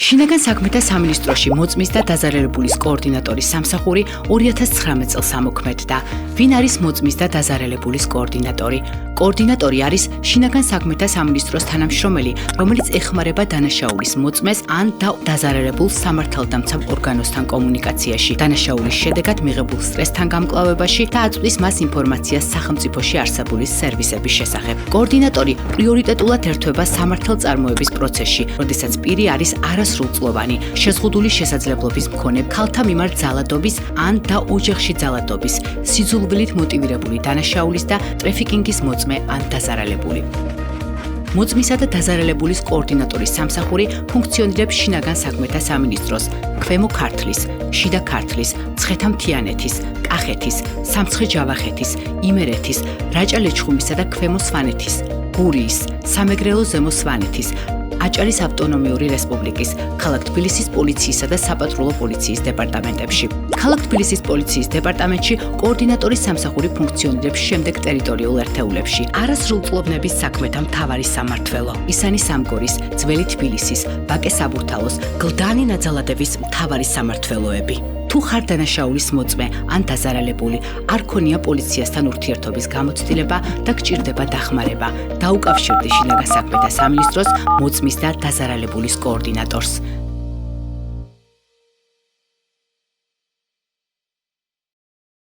შინაგან საქმეთა სამინისტროში მოწმის და დაზარალებულის კოორდინატორის სამსახური 2019 წელს ამოქმედდა. ვინ არის მოწმის და დაზარალებულის კოორდინატორი? კოორდინატორი არის შინაგან საქმეთა სამინისტროს თანამშრომელი, რომელიც ეხმარება დანაშაულის მოწმეს ან დაზარალებულ სამართალდამცავ ორგანოსთან კომუნიკაციაში, დანაშაულის შედეგად მიღებულ სტრესთან გამკლავებაში და აწვდის მას ინფორმაციას სახელმწიფოში არსებული სერვისების შესახებ. კოორდინატორი პრიორიტეტულად ერთვება სამართალწარმოების პროცესში, როდესაც პირი არის არასრულწლოვანი, შეზღუდული შესაძლებლობის მქონე, ქალთა მიმართ ძალადობის ან და ოჯახში ძალადობის, სიძულვილით მოტივირებული დანაშაულის და ტრაფიკინგის მოწმე ან დაზარალებული. მოწმისა და დაზარალებულის კოორდინატორის სამსახური ფუნქციონირებს შინაგან საქმეთა სამინისტროს, ქვემო ქართლის, შიდა ქართლის, მცხეთა-მთიანეთის, კახეთის, სამცხე-ჯავახეთის, იმერეთის, რაჭა-ლეჩხუმისა და ქვემო სვანეთის, გურიის, სამეგრელო ზემო სვანეთის, აჭარის ავტონომიური რესპუბლიკის, ქალაქ თბილისის პოლიციისა და საპატრულო პოლიციის დეპარტამენტებში. ქალაქ თბილისის პოლიციის დეპარტამენტში კოორდინატორის სამსახური ფუნქციონირებს შემდეგ ტერიტორიულ ერთეულებში. არასრულწლოვნების საქმეთა მთავარი სამმართველო, ისანი სამგორის, ძველი თბილისის, ვაკე-საბურთალოს, გლდანი ნაძალადების მთავარი სამმართველოები. თუ ხარ დანაშაულის მოწმე ან დაზარალებული, არ ქონია პოლიციასთან ურთიერთობის გამოცდილება და გჭირდება დახმარება. დაუკავშირდი შინაგან საქმეთა სამინისტროს მოწმის და დაზარალებულის კოორდინატორს.